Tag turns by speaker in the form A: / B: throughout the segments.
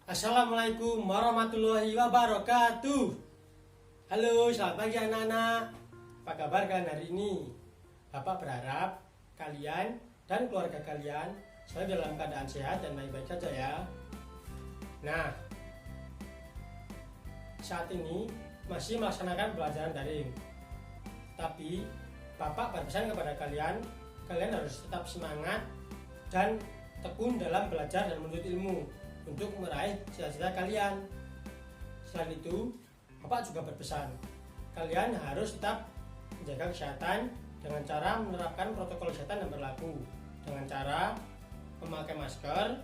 A: Assalamualaikum warahmatullahi wabarakatuh. Halo, selamat pagi anak-anak. Apa kabar kalian hari ini? Bapak berharap kalian dan keluarga kalian selalu dalam keadaan sehat dan baik-baik saja ya. Nah, saat ini masih melaksanakan pelajaran daring. Tapi Bapak berpesan kepada kalian harus tetap semangat dan tekun dalam belajar dan menuntut ilmu untuk meraih cita-cita kalian. Selain itu, Bapak juga berpesan, kalian harus tetap menjaga kesehatan dengan cara menerapkan protokol kesehatan yang berlaku, dengan cara memakai masker,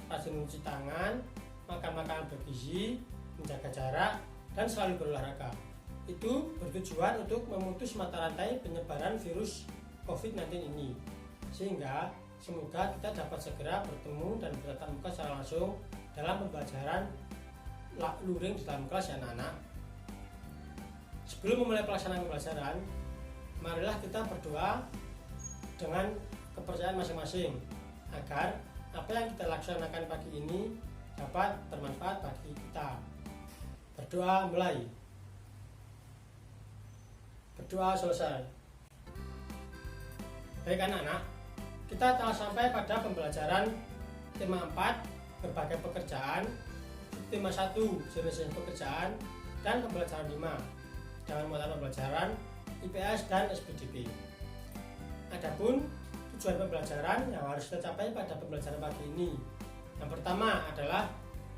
A: rajin mencuci tangan, makan makanan bergizi, menjaga jarak, dan selalu berolahraga. Itu bertujuan untuk memutus mata rantai penyebaran virus COVID-19 ini, sehingga semoga kita dapat segera bertemu dan bertatap muka secara langsung dalam pembelajaran luring di dalam kelas ya anak-anak. Sebelum memulai pelaksanaan pembelajaran, marilah kita berdoa dengan kepercayaan masing-masing agar apa yang kita laksanakan pagi ini dapat bermanfaat bagi kita. Berdoa mulai. Berdoa selesai. Baik anak-anak, kita telah sampai pada pembelajaran tema 4 berbagai pekerjaan, tema 1 jenis pekerjaan, dan pembelajaran 5 dengan muatan pembelajaran IPS dan SPDP. Adapun tujuan pembelajaran yang harus kita capai pada pembelajaran pagi ini, yang pertama adalah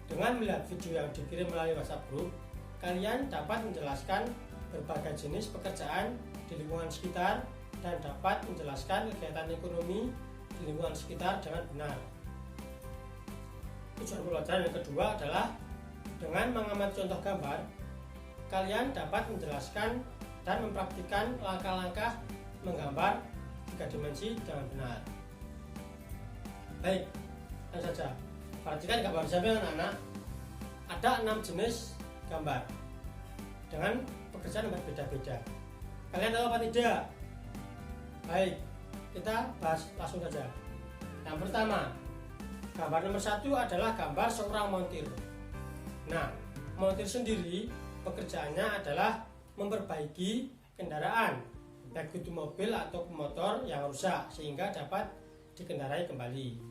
A: dengan melihat video yang dikirim melalui WhatsApp group, kalian dapat menjelaskan berbagai jenis pekerjaan di lingkungan sekitar dan dapat menjelaskan kegiatan ekonomi di lingkungan sekitar dengan benar. Tujuan pembelajaran yang kedua adalah dengan mengamati contoh gambar, kalian dapat menjelaskan dan mempraktikkan langkah-langkah menggambar 3 dimensi dengan benar. Baik, langsung saja. Perhatikan gambar saya anak-anak. Ada 6 jenis gambar dengan pekerjaan yang berbeda-beda. Kalian tahu apa tidak? Baik, kita bahas langsung saja. Yang pertama, gambar nomor 1 adalah gambar seorang montir. Nah, montir sendiri pekerjaannya adalah memperbaiki kendaraan, baik itu mobil atau motor yang rusak sehingga dapat dikendarai kembali.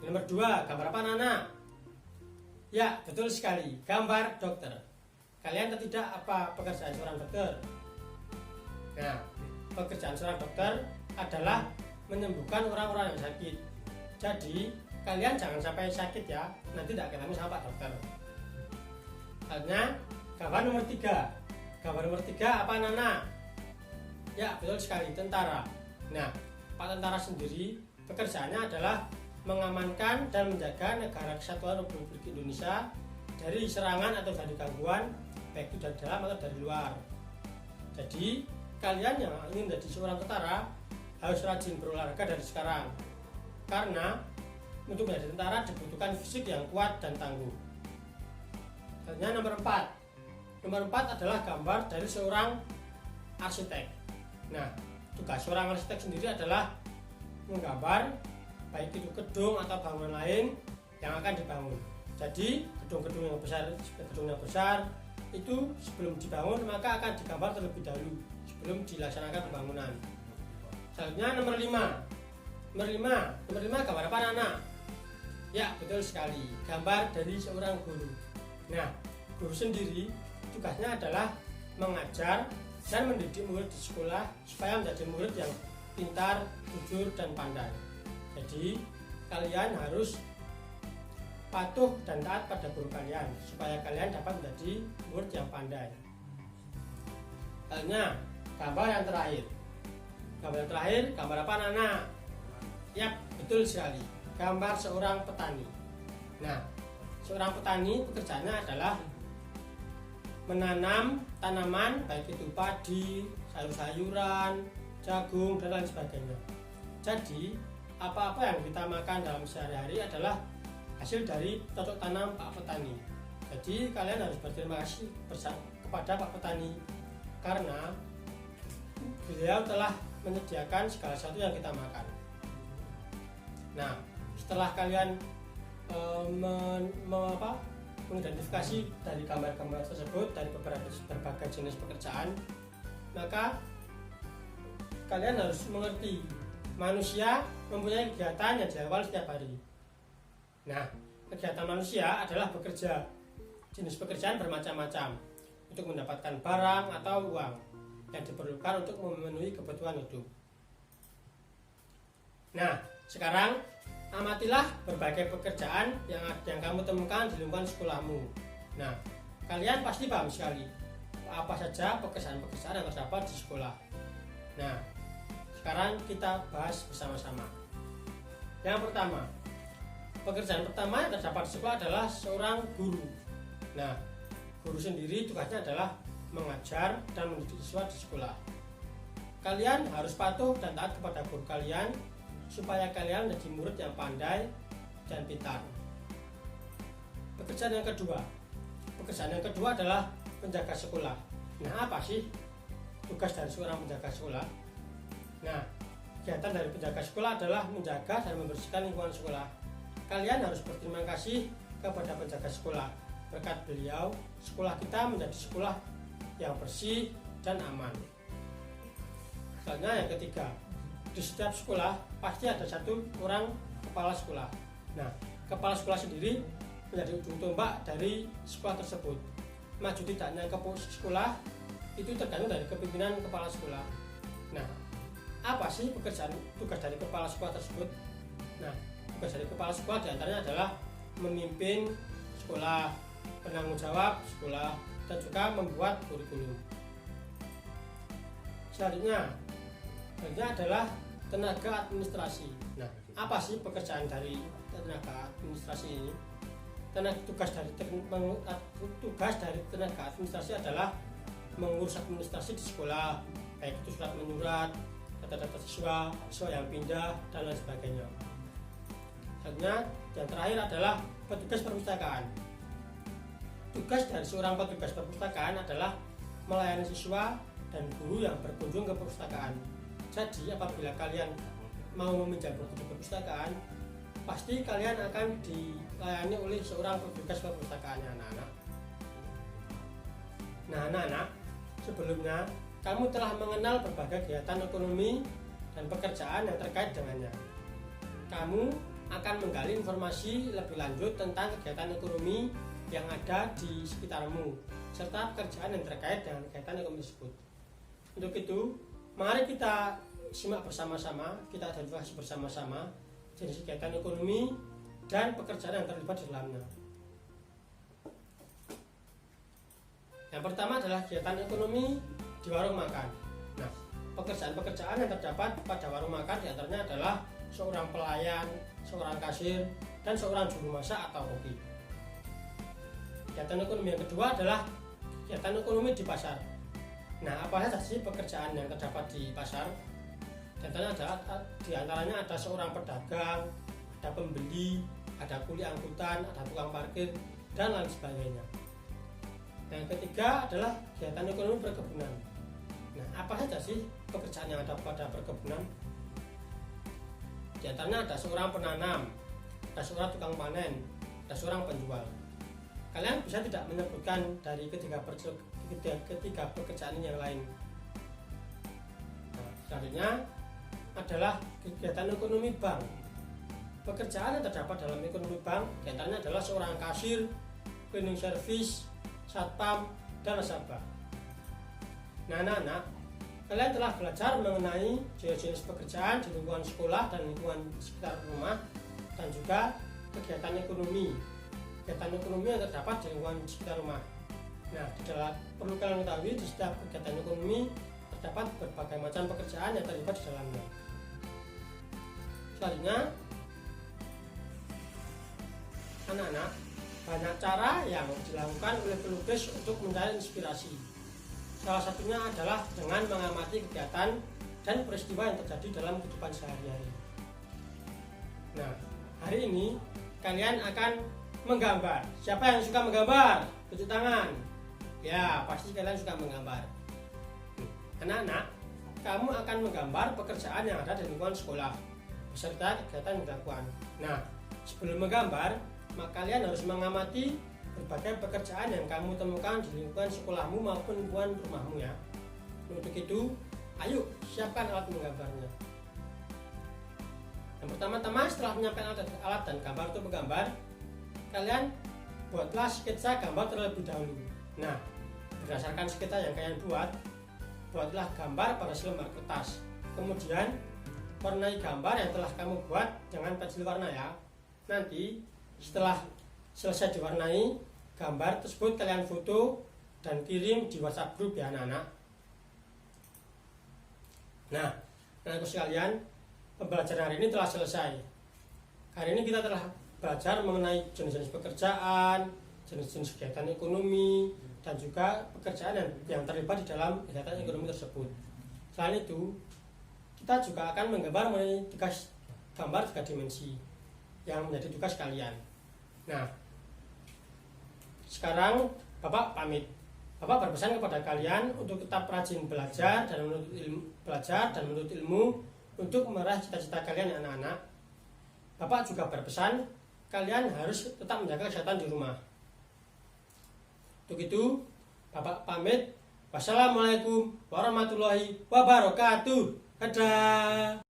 A: Nomor 2, gambar apa anak? Ya, betul sekali, gambar dokter. Kalian tahu tidak apa pekerjaan seorang dokter? Nah, pekerjaan seorang dokter adalah menyembuhkan orang-orang yang sakit. Jadi, kalian jangan sampai sakit ya, nanti tidak ketemu sama Pak dokter. Selanjutnya, gambar nomor 3. Gambar nomor 3 apa Nana? Ya, betul sekali, tentara. Nah, Pak tentara sendiri pekerjaannya adalah mengamankan dan menjaga negara kesatuan Republik Indonesia dari serangan atau dari gangguan, baik itu dari dalam atau dari luar. Jadi, kalian yang ingin menjadi seorang tentara harus rajin berolahraga dari sekarang. Karena untuk menjadi tentara dibutuhkan fisik yang kuat dan tangguh. Selanjutnya nomor 4. Nomor 4 adalah gambar dari seorang arsitek. Nah, tugas seorang arsitek sendiri adalah menggambar baik itu gedung atau bangunan lain yang akan dibangun. Jadi, gedung-gedung yang besar itu sebelum dibangun maka akan digambar terlebih dahulu sebelum dilaksanakan pembangunan. Selanjutnya nomor 5. Nomor 5 gambar apa anak? Ya, betul sekali, gambar dari seorang guru. Nah, guru sendiri tugasnya adalah mengajar dan mendidik murid di sekolah supaya menjadi murid yang pintar, jujur, dan pandai. Jadi, kalian harus patuh dan taat pada guru kalian supaya kalian dapat menjadi murid yang pandai. Selanjutnya, gambar yang terakhir. Gambar apa anak? Yap, betul sekali, gambar seorang petani. Nah, seorang petani pekerjaannya adalah menanam tanaman baik itu padi, sayur-sayuran, jagung, dan lain sebagainya. Jadi, apa-apa yang kita makan dalam sehari-hari adalah hasil dari cocok tanam Pak Petani. Jadi, kalian harus berterima kasih kepada Pak Petani karena beliau telah menyediakan segala sesuatu yang kita makan. Nah, setelah kalian mengidentifikasi dari gambar-gambar tersebut dari berbagai jenis pekerjaan, maka kalian harus mengerti manusia mempunyai kegiatan yang dilakukan setiap hari. Nah, kegiatan manusia adalah bekerja. Jenis pekerjaan bermacam-macam untuk mendapatkan barang atau uang yang diperlukan untuk memenuhi kebutuhan hidup. Nah, sekarang amatilah berbagai pekerjaan yang kamu temukan di lingkungan sekolahmu. Nah, kalian pasti paham sekali apa saja pekerjaan-pekerjaan yang terdapat di sekolah. Nah, sekarang kita bahas bersama-sama. Yang pertama, pekerjaan pertama yang terdapat di sekolah adalah seorang guru. Nah, guru sendiri tugasnya adalah mengajar dan mendidik siswa di sekolah. Kalian harus patuh dan taat kepada guru kalian supaya kalian menjadi murid yang pandai dan pintar. Pekerjaan yang kedua adalah penjaga sekolah. Nah, apa sih tugas dari seorang penjaga sekolah? Nah, kegiatan dari penjaga sekolah adalah menjaga dan membersihkan lingkungan sekolah. Kalian harus berterima kasih kepada penjaga sekolah. Berkat beliau, sekolah kita menjadi sekolah yang bersih dan aman. Selanjutnya yang ketiga, di setiap sekolah pasti ada satu orang kepala sekolah. Nah, kepala sekolah sendiri menjadi ujung tombak dari sekolah tersebut. Maju tidaknya ke sekolah itu tergantung dari kepemimpinan kepala sekolah. Nah, apa sih tugas dari kepala sekolah tersebut? Nah, tugas dari kepala sekolah diantaranya adalah memimpin sekolah, penanggung jawab sekolah, dan juga membuat kurikulum. Selanjutnya adalah tenaga administrasi. Nah, apa sih pekerjaan dari tenaga administrasi ini? Tugas dari tenaga administrasi adalah mengurus administrasi di sekolah, baik itu surat menyurat, data-data siswa yang pindah, dan lain sebagainya. Selanjutnya, yang terakhir adalah petugas perpustakaan. Tugas dari seorang petugas perpustakaan adalah melayani siswa dan guru yang berkunjung ke perpustakaan. Jadi apabila kalian mau meminjam buku di perpustakaan, pasti kalian akan dilayani oleh seorang petugas perpustakaan, anak-anak. Nah, anak-anak, sebelumnya kamu telah mengenal berbagai kegiatan ekonomi dan pekerjaan yang terkait dengannya. Kamu akan menggali informasi lebih lanjut tentang kegiatan ekonomi yang ada di sekitarmu serta pekerjaan yang terkait dengan kegiatan ekonomi tersebut. Untuk itu, mari kita simak bersama-sama, kita identifikasi bersama-sama jenis kegiatan ekonomi dan pekerjaan yang terlibat di dalamnya. Yang pertama adalah kegiatan ekonomi di warung makan. Nah, pekerjaan-pekerjaan yang terdapat pada warung makan diantaranya adalah seorang pelayan, seorang kasir, dan seorang juru masak atau koki. Kegiatan ekonomi yang kedua adalah kegiatan ekonomi di pasar. Nah, apa saja sih pekerjaan yang terdapat di pasar? Di antaranya ada seorang pedagang, ada pembeli, ada kuli angkutan, ada tukang parkir, dan lain sebagainya. Yang ketiga adalah kegiatan ekonomi perkebunan. Nah, apa saja sih pekerjaan yang ada pada perkebunan? Di antaranya ada seorang penanam, ada seorang tukang panen, ada seorang penjual. Kalian bisa tidak menyebutkan dari ketiga pekerjaan yang lain. Nah, selanjutnya adalah kegiatan ekonomi bank. Pekerjaan yang terdapat dalam ekonomi bank diantaranya adalah seorang kasir, cleaning service, satpam, dan nasabah. Nah, anak-anak, kalian telah belajar mengenai jenis-jenis pekerjaan di lingkungan sekolah dan lingkungan sekitar rumah, dan juga kegiatan ekonomi yang terdapat di lingkungan sekitar rumah. Nah, perlu kalian ketahui di setiap kegiatan ekonomi terdapat berbagai macam pekerjaan yang terlibat di dalamnya. Selanjutnya, anak-anak, banyak cara yang dilakukan oleh pelukis untuk mencari inspirasi. Salah satunya adalah dengan mengamati kegiatan dan peristiwa yang terjadi dalam kehidupan sehari-hari. Nah, hari ini kalian akan menggambar. Siapa yang suka menggambar? Tunjuk tangan. Ya, pasti kalian suka menggambar. Anak-anak, kamu akan menggambar pekerjaan yang ada di lingkungan sekolah beserta kegiatan yang dilakukan. Nah, sebelum menggambar, maka kalian harus mengamati berbagai pekerjaan yang kamu temukan di lingkungan sekolahmu maupun lingkungan rumahmu ya. Untuk itu, ayo siapkan alat menggambarnya. Yang pertama-tama setelah menyiapkan alat dan gambar untuk menggambar, kalian buatlah sketsa gambar terlebih dahulu. Nah, berdasarkan sketsa yang kalian buatlah gambar pada selembar kertas. Kemudian warnai gambar yang telah kamu buat dengan pensil warna ya. Nanti setelah selesai diwarnai, gambar tersebut kalian foto dan kirim di WhatsApp group ya anak-anak. Nah, anak-anakku sekalian, pembelajaran hari ini telah selesai. Hari ini kita telah belajar mengenai jenis-jenis pekerjaan, jenis-jenis kegiatan ekonomi, dan juga pekerjaan yang terlibat di dalam kegiatan ekonomi tersebut. Selain itu, kita juga akan menggambar mengenai tugas gambar 3 dimensi yang menjadi tugas kalian. Nah, sekarang Bapak pamit. Bapak berpesan kepada kalian untuk tetap rajin belajar dan menuntut ilmu untuk meraih cita-cita kalian ya anak-anak. Bapak juga berpesan kalian harus tetap menjaga kesehatan di rumah. Untuk itu, Bapak pamit. Wassalamualaikum warahmatullahi wabarakatuh. Dadah.